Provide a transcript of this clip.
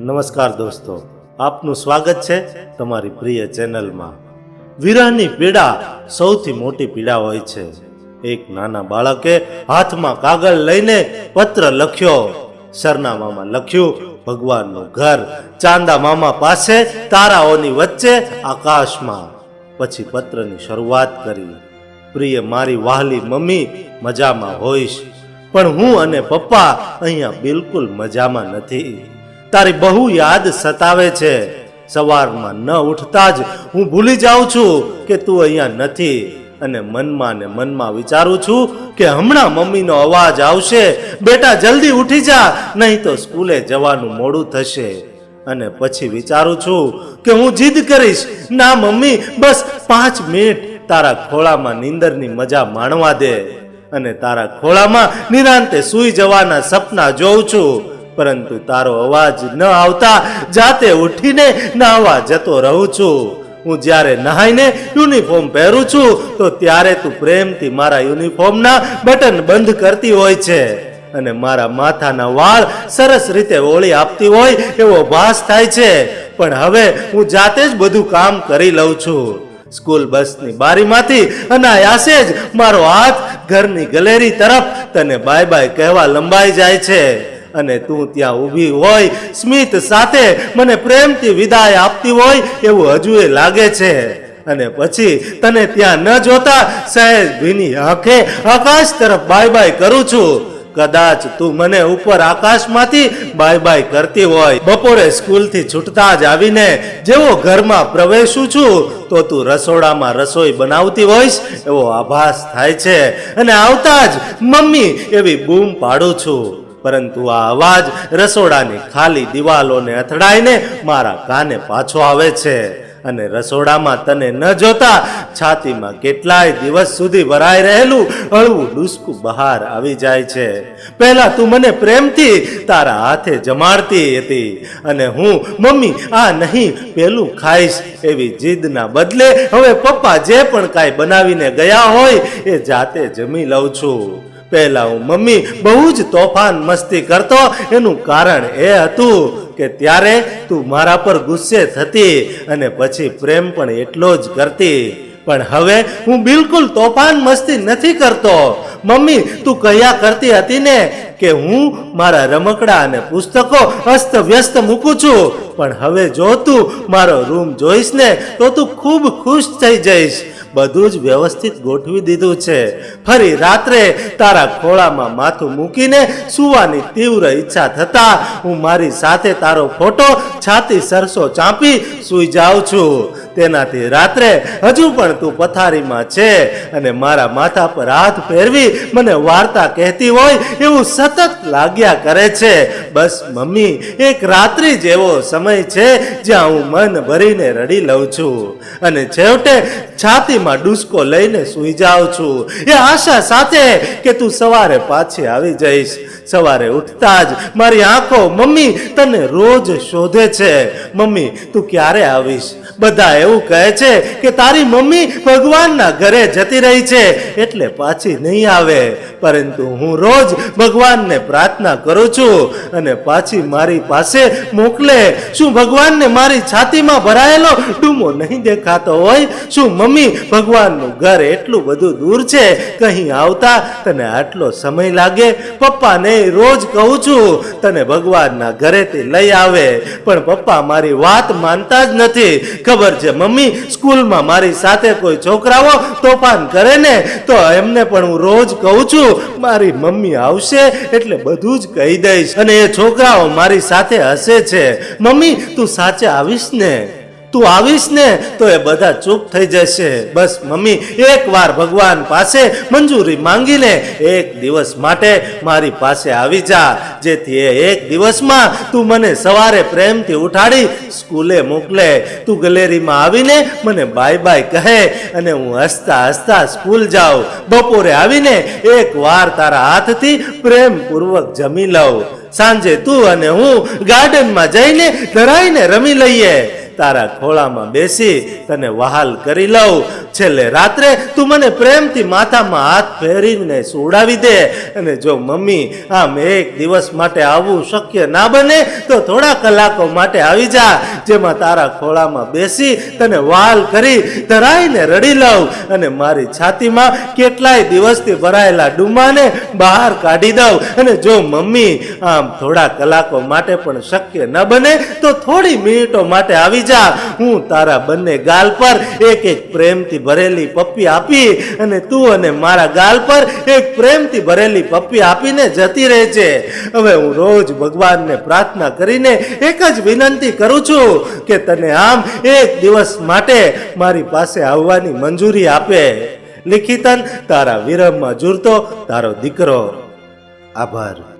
નમસ્કાર દોસ્તો, આપનું સ્વાગત છે તમારી પ્રિય ચેનલમાં। વિરહની પીડા સૌથી મોટી પીડા હોય છે। એક નાના બાળકે હાથમાં કાગળ લઈને પત્ર લખ્યો। સરનામામાં લખ્યું ભગવાનનું ઘર, ચાંદા મામા પાસે, તારાઓની વચ્ચે, આકાશમાં। પછી પત્રની શરૂઆત કરી। પ્રિય મારી વહાલી મમ્મી, મજામાં હોઈશ, પણ હું અને પપ્પા અહીંયા બિલકુલ મજામાં નથી। તારી બહુ યાદ સતાવે છે। સવારમાં ન ઉઠતા જ હું ભૂલી જાઉં છું કે તું અહીંયા નથી, અને મનમાં ને મનમાં વિચારું છું કે હમણાં મમ્મીનો અવાજ આવશે, બેટા જલ્દી ઉઠી જા, નહીં તો સ્કૂલે જવાનું મોડું થશે। અને પછી વિચારું છું કે હું જીદ કરીશ, ના મમ્મી, બસ 5 મિનિટ તારા ખોળામાં નીંદરની મજા માણવા દે। અને તારા ખોળામાં નિરાંતે સૂઈ જવાના સપના જોઉં છું, પરંતુ તારો અવાજ ન આવતા જાતે ઉઠીને નાહવા જતો રહું છું। હું જ્યારે નહાઈને યુનિફોર્મ પહેરું છું તો ત્યારે તું પ્રેમથી મારા યુનિફોર્મના બટન બંધ કરતી હોય છે, અને મારા માથાના વાળ સરસ રીતે ઓળી આપતી હોય એવો ભાસ થાય છે। પણ હવે હું જાતે જ બધું કામ કરી લઉં છું। સ્કૂલ બસની બારીમાંથી અનાયાસે જ મારો હાથ ઘરની ગેલેરી તરફ તને બાય બાય કહેવા લંબાઈ જાય છે, અને તું ત્યાં ઊભી હોય સ્મિત સાથે મને પ્રેમથી વિદાય આપતી હોય એવું હજુએ લાગે છે। અને પછી તને ત્યાં ન જોતા સહેજ ભીની આંખે આકાશ તરફ બાય બાય કરું છું। કદાચ તું મને ઉપર આકાશમાંથી બાય બાય કરતી હોય। બપોરે સ્કૂલથી છૂટતા જ આવીને જેવો ઘરમાં પ્રવેશું છું તો તું રસોડામાં રસોઈ બનાવતી હોઈશ એવો આભાસ થાય છે, અને આવતા જ મમ્મી એવી બૂમ પાડું છું। પરંતુ આ અવાજ રસોડાની ખાલી દિવાલોને અથડાઈને મારા કાને પાછો આવે છે, અને રસોડામાં તને ન જોતા છાતીમાં કેટલાય દિવસ સુધી ભરાઈ રહેલું હળવું ડૂસકું બહાર આવી જાય છે। પહેલા તું મને પ્રેમથી તારા હાથે જમાડતી હતી, અને હું મમ્મી આ નહીં પેલું ખાઈશ એવી જીદના બદલે હવે પપ્પા જે પણ કાંઈ બનાવીને ગયા હોય એ જાતે જમી લઉં છું। પહેલા હું મમ્મી બહુ જ તોફાન મસ્તી કરતો, એનું કારણ એ હતું કે ત્યારે તું મારા પર ગુસ્સે થતી, અને પછી પ્રેમ પણ એટલો જ કરતી। પણ હવે હું બિલકુલ તોફાન મસ્તી નથી કરતો। મમ્મી, તું કહ્યા કરતી હતી ને કે હું મારા રમકડા અને પુસ્તકો અસ્ત વ્યસ્ત મૂકું છું, પણ હવે જો તું મારો રૂમ જોઈશ ને તો તું ખૂબ ખુશ થઈ જઈશ। બધું જ વ્યવસ્થિત ગોઠવી દીધું છે। ફરી રાત્રે તારા ખોળામાં માથું મૂકીને સૂવાની તીવ્ર ઈચ્છા થતા હું મારી સાથે તારો ફોટો છાતી સરસો ચાંપી સૂઈ જાઉં છું। તેનાથી રાત્રે હજુ પણ તું પથારીમાં છે, અને મારા માથા પર હાથ ફેરવી મને વાર્તા કહેતી હોય એવું સતત લાગ્યા કરે છે। બસ મમ્મી, એક રાત્રિ જેવો સમય છે જ્યાં હું મન ભરીને રડી લઉં છું, અને છેવટે છાતીમાં ડૂસકો લઈને સૂઈ જાઉં છું, એ આશા સાથે કે તું સવારે પાછી આવી જઈશ। સવારે ઉઠતા જ મારી આંખો મમ્મી તને રોજ શોધે છે। મમ્મી, તું ક્યારે આવીશ? બધા એવું કહે છે કે તારી મમ્મી ભગવાનના ઘરે જતી રહી છે એટલે પાછી નહીં આવે, પરંતુ હું રોજ ભગવાનને પ્રાર્થના કરું છું અને પાછી મારી પાસે મોકલે। શું ભગવાનને મારી છાતીમાં ભરાયેલો ડૂમો નહીં દેખાતો હોય? શું મમ્મી ભગવાનનું ઘર એટલું બધું દૂર છે, કहीं આવતા તને આટલો સમય લાગે? પપ્પાને રોજ કહું છું તને ભગવાનના ઘરેથી લઈ આવે, પણ પપ્પા મારી વાત માનતા જ નથી। ખબર છે મમ્મી, સ્કૂલમાં મારી સાથે કોઈ છોકરાઓ તોફાન કરે ને તો એમને પણ હું રોજ કહું છું મારી મમ્મી આવશે એટલે બધું જ કહી દઈશ, અને એ છોકરાઓ મારી સાથે હસે છે। મમ્મી, તું સાચે આવીશ ને? તું આવીશ ને તો એ બધા ચૂપ થઈ જશે। બસ મમ્મી, એકવાર ભગવાન પાસે મંજૂરી માંગીને એક દિવસ માટે મારી પાસે આવી જા, જેથી એ એક દિવસમાં તું મને સવારે પ્રેમથી ઉઠાડી સ્કૂલે મોકલે। તું ગેલેરીમાં આવીને મને બાય બાય કહે, અને હું હસતા હસતા સ્કૂલ જાઉં। બપોરે આવીને એકવાર તારા હાથથી પ્રેમપૂર્વક જમી લઉં। સાંજે તું અને હું ગાર્ડનમાં જઈને ધરાઈને રમી લઈએ। તારા ખોળામાં બેસી તને વહાલ કરી લઉં. છેલ્લે રાત્રે તું મને પ્રેમથી માથામાં હાથ ફેરીને સુવડાવી દે. અને જો મમ્મી આમ એક દિવસ માટે આવવું શક્ય ના બને તો થોડા કલાકો માટે આવી જા, જેમાં તારા ખોળામાં બેસી તને વહાલ કરી ધરાઈને રડી લઉં અને મારી છાતીમાં કેટલાય દિવસથી ભરાયેલા ડુમાને બહાર કાઢી દઉં. અને જો મમ્મી આમ થોડા કલાકો માટે પણ શક્ય ન બને તો થોડી મિનિટો માટે આવી જા. હું તારા બંને ગાલ પર એક એક પ્રેમથી ભરેલી પપ્પી આપી અને તું અને મારા ગાલ પર એક પ્રેમથી ભરેલી પપ્પી આપીને જતી રહે છે. હવે હું રોજ ભગવાનને પ્રાર્થના કરીને એક જ વિનંતી કરું છું કે તને આમ એક દિવસ માટે મારી પાસે આવવાની મંજૂરી આપે. લિખિતન તારા વિરહમાં ઝૂરતો તારો દીકરો. આભાર.